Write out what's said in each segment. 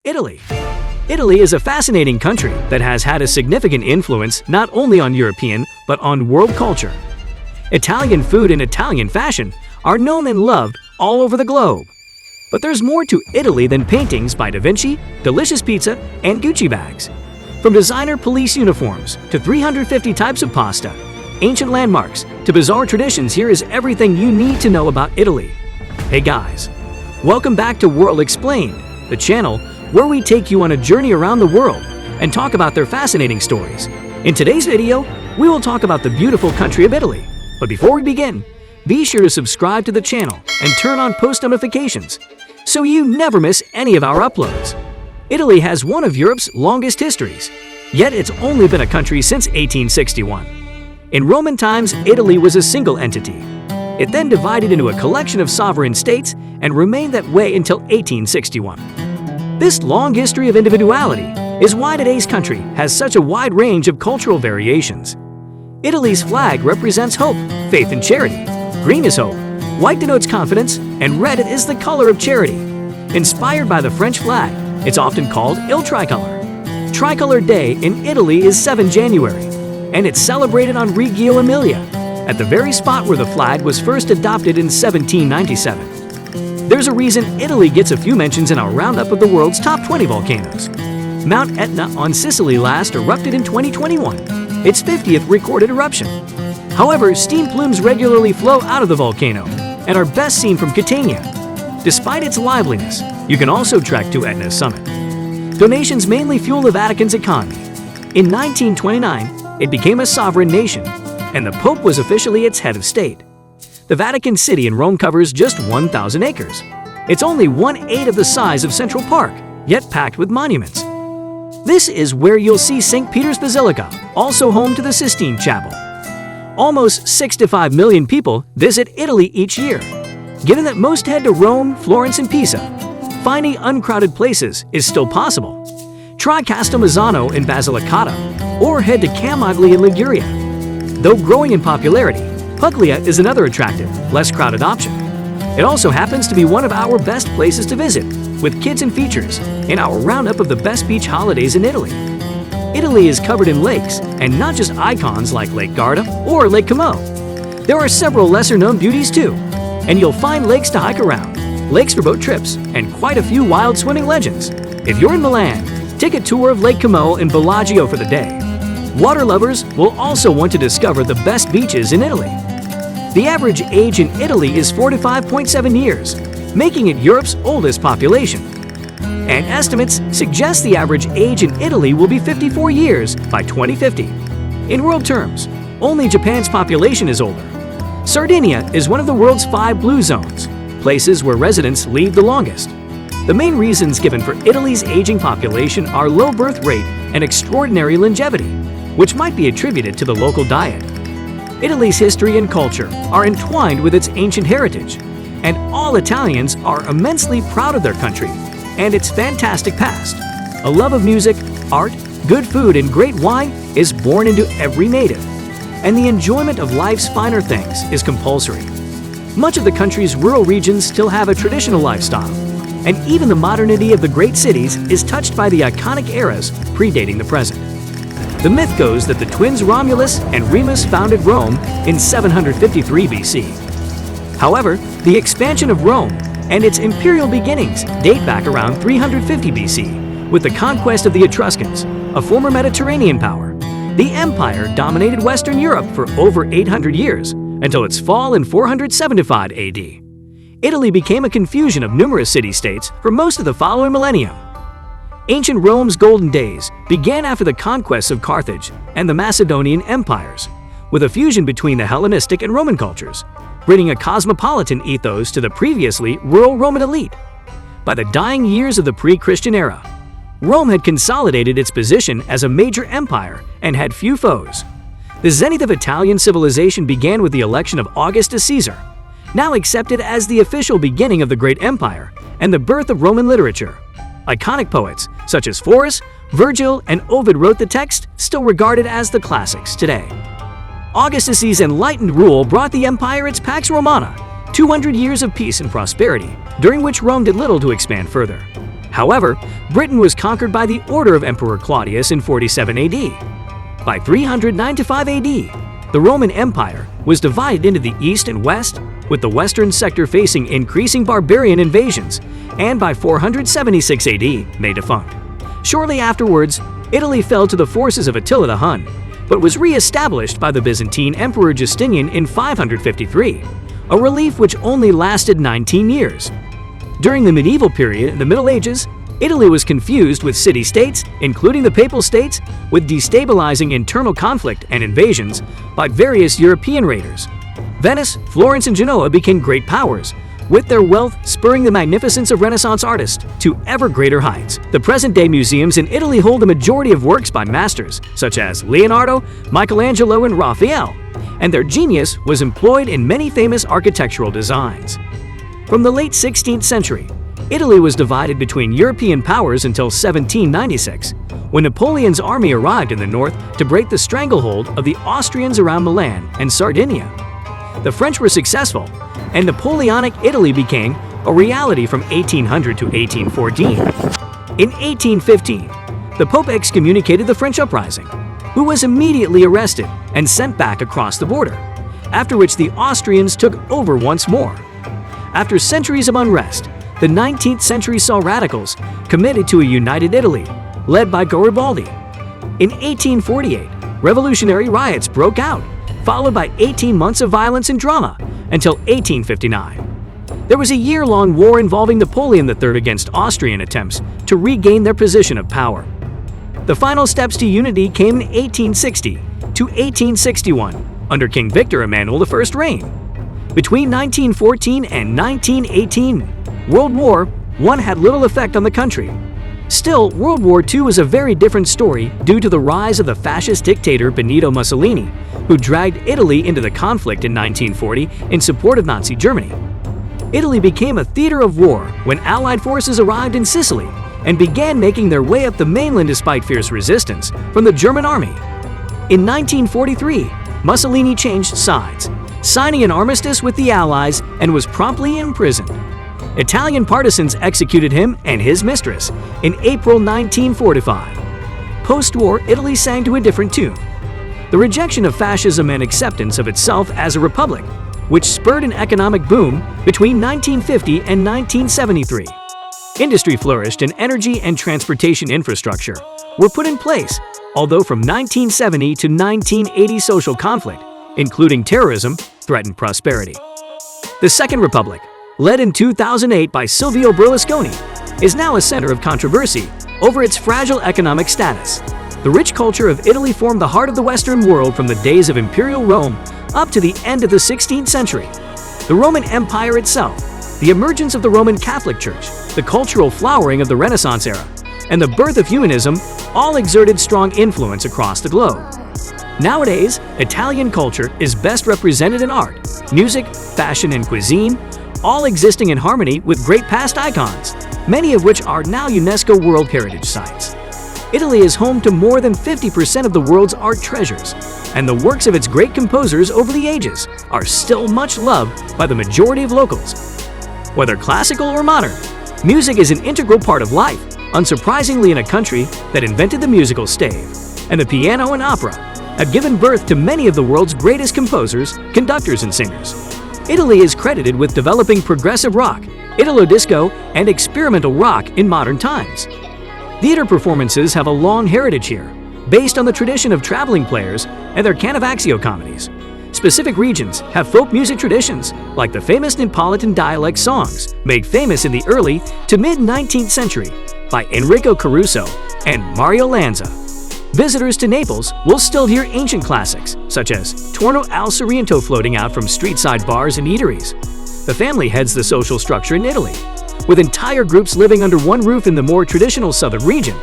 Italy. Italy is a fascinating country that has had a significant influence not only on European but on world culture. Italian food and Italian fashion are known and loved all over the globe. But there's more to Italy than paintings by Da Vinci, delicious pizza, and Gucci bags. From designer police uniforms to 350 types of pasta, ancient landmarks to bizarre traditions, here is everything you need to know about Italy. Hey guys, welcome back to World Explained, the channel where we take you on a journey around the world and talk about their fascinating stories. In today's video, we will talk about the beautiful country of Italy. But before we begin, be sure to subscribe to the channel and turn on post notifications so you never miss any of our uploads. Italy has one of Europe's longest histories, yet it's only been a country since 1861. In Roman times, Italy was a single entity. It then divided into a collection of sovereign states and remained that way until 1861. This long history of individuality is why today's country has such a wide range of cultural variations. Italy's flag represents hope, faith, and charity. Green is hope, white denotes confidence, and red is the color of charity. Inspired by the French flag, it's often called Il Tricolor. Tricolor Day in Italy is 7 January, and it's celebrated on Reggio Emilia, at the very spot where the flag was first adopted in 1797. There's a reason Italy gets a few mentions in our roundup of the world's top 20 volcanoes. Mount Etna on Sicily last erupted in 2021, its 50th recorded eruption. However, steam plumes regularly flow out of the volcano and are best seen from Catania. Despite its liveliness, you can also trek to Etna's summit. Donations mainly fuel the Vatican's economy. In 1929, it became a sovereign nation, and the Pope was officially its head of state. The Vatican City in Rome covers just 1,000 acres. It's only 1/8 of the size of Central Park, yet packed with monuments. This is where you'll see St. Peter's Basilica, also home to the Sistine Chapel. Almost 6 to 5 million people visit Italy each year. Given that most head to Rome, Florence, and Pisa, finding uncrowded places is still possible. Try Castelmazzano in Basilicata, or head to Camogli in Liguria. Though growing in popularity, Puglia is another attractive, less crowded option. It also happens to be one of our best places to visit, with kids and features, in our roundup of the best beach holidays in Italy. Italy is covered in lakes, and not just icons like Lake Garda or Lake Como. There are several lesser-known beauties too, and you'll find lakes to hike around, lakes for boat trips, and quite a few wild swimming legends. If you're in Milan, take a tour of Lake Como and Bellagio for the day. Water lovers will also want to discover the best beaches in Italy. The average age in Italy is 45.7 years, making it Europe's oldest population. And estimates suggest the average age in Italy will be 54 years by 2050. In world terms, only Japan's population is older. Sardinia is one of the world's 5 blue zones, places where residents lead the longest. The main reasons given for Italy's aging population are low birth rate and extraordinary longevity, which might be attributed to the local diet. Italy's history and culture are entwined with its ancient heritage, and all Italians are immensely proud of their country and its fantastic past. A love of music, art, good food, and great wine is born into every native, and the enjoyment of life's finer things is compulsory. Much of the country's rural regions still have a traditional lifestyle, and even the modernity of the great cities is touched by the iconic eras predating the present. The myth goes that the twins Romulus and Remus founded Rome in 753 BC. However, the expansion of Rome and its imperial beginnings date back around 350 BC, with the conquest of the Etruscans, a former Mediterranean power. The empire dominated Western Europe for over 800 years, until its fall in 475 AD. Italy became a confusion of numerous city-states for most of the following millennium. Ancient Rome's golden days began after the conquests of Carthage and the Macedonian empires, with a fusion between the Hellenistic and Roman cultures, bringing a cosmopolitan ethos to the previously rural Roman elite. By the dying years of the pre-Christian era, Rome had consolidated its position as a major empire and had few foes. The zenith of Italian civilization began with the election of Augustus Caesar, now accepted as the official beginning of the great empire and the birth of Roman literature. Iconic poets such as Horace, Virgil, and Ovid wrote the text, still regarded as the classics today. Augustus's enlightened rule brought the empire its Pax Romana, 200 years of peace and prosperity, during which Rome did little to expand further. However, Britain was conquered by the order of Emperor Claudius in 47 AD. By 395 AD, the Roman Empire was divided into the East and West, with the western sector facing increasing barbarian invasions, and by 476 AD, made defunct. Shortly afterwards, Italy fell to the forces of Attila the Hun, but was re-established by the Byzantine Emperor Justinian in 553, a relief which only lasted 19 years. During the medieval period in the Middle Ages, Italy was confused with city-states, including the Papal States, with destabilizing internal conflict and invasions by various European raiders. Venice, Florence, and Genoa became great powers, with their wealth spurring the magnificence of Renaissance artists to ever greater heights. The present-day museums in Italy hold the majority of works by masters such as Leonardo, Michelangelo, and Raphael, and their genius was employed in many famous architectural designs. From the late 16th century, Italy was divided between European powers until 1796, when Napoleon's army arrived in the north to break the stranglehold of the Austrians around Milan and Sardinia. The French were successful, and Napoleonic Italy became a reality from 1800 to 1814. In 1815, the Pope excommunicated the French uprising, who was immediately arrested and sent back across the border, after which the Austrians took over once more. After centuries of unrest, the 19th century saw radicals committed to a united Italy, led by Garibaldi. In 1848, revolutionary riots broke out, followed by 18 months of violence and drama, until 1859. There was a year-long war involving Napoleon III against Austrian attempts to regain their position of power. The final steps to unity came in 1860 to 1861 under King Victor Emmanuel I's reign. Between 1914 and 1918, World War I had little effect on the country. Still, World War II was a very different story due to the rise of the fascist dictator Benito Mussolini, who dragged Italy into the conflict in 1940 in support of Nazi Germany. Italy became a theater of war when Allied forces arrived in Sicily and began making their way up the mainland despite fierce resistance from the German army. In 1943, Mussolini changed sides, signing an armistice with the Allies, and was promptly imprisoned. Italian partisans executed him and his mistress in April 1945. Post-war, Italy sang to a different tune. The rejection of fascism and acceptance of itself as a republic, which spurred an economic boom between 1950 and 1973. Industry flourished and energy and transportation infrastructure were put in place, although from 1970 to 1980 social conflict, including terrorism, threatened prosperity. The Second Republic, led in 2008 by Silvio Berlusconi, is now a center of controversy over its fragile economic status. The rich culture of Italy formed the heart of the Western world from the days of Imperial Rome up to the end of the 16th century. The Roman Empire itself, the emergence of the Roman Catholic Church, the cultural flowering of the Renaissance era, and the birth of humanism all exerted strong influence across the globe. Nowadays, Italian culture is best represented in art, music, fashion, and cuisine, all existing in harmony with great past icons, many of which are now UNESCO World Heritage Sites. Italy is home to more than 50% of the world's art treasures, and the works of its great composers over the ages are still much loved by the majority of locals. Whether classical or modern, music is an integral part of life, unsurprisingly in a country that invented the musical stave, and the piano and opera have given birth to many of the world's greatest composers, conductors, and singers. Italy is credited with developing progressive rock, Italo-disco, and experimental rock in modern times. Theater performances have a long heritage here, based on the tradition of traveling players and their Canavaccio comedies. Specific regions have folk music traditions, like the famous Neapolitan dialect songs, made famous in the early to mid-19th century by Enrico Caruso and Mario Lanza. Visitors to Naples will still hear ancient classics, such as Torno al Sorrento floating out from street-side bars and eateries. The family heads the social structure in Italy, with entire groups living under one roof in the more traditional southern region.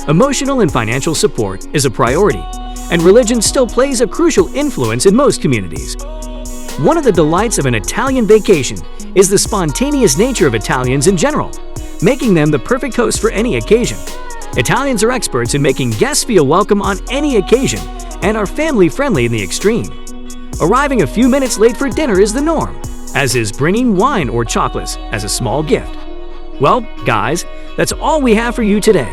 Emotional and financial support is a priority, and religion still plays a crucial influence in most communities. One of the delights of an Italian vacation is the spontaneous nature of Italians in general, making them the perfect host for any occasion. Italians are experts in making guests feel welcome on any occasion and are family-friendly in the extreme. Arriving a few minutes late for dinner is the norm, as is bringing wine or chocolates as a small gift. Well, guys, that's all we have for you today.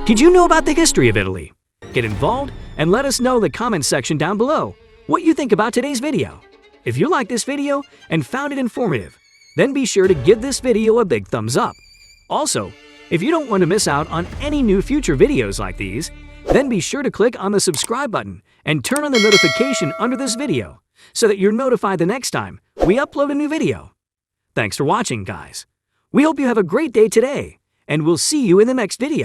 Did you know about the history of Italy? Get involved and let us know in the comments section down below what you think about today's video. If you liked this video and found it informative, then be sure to give this video a big thumbs up. Also, if you don't want to miss out on any new future videos like these, then be sure to click on the subscribe button and turn on the notification under this video so that you're notified the next time we upload a new video. Thanks for watching, guys. We hope you have a great day today, and we'll see you in the next video.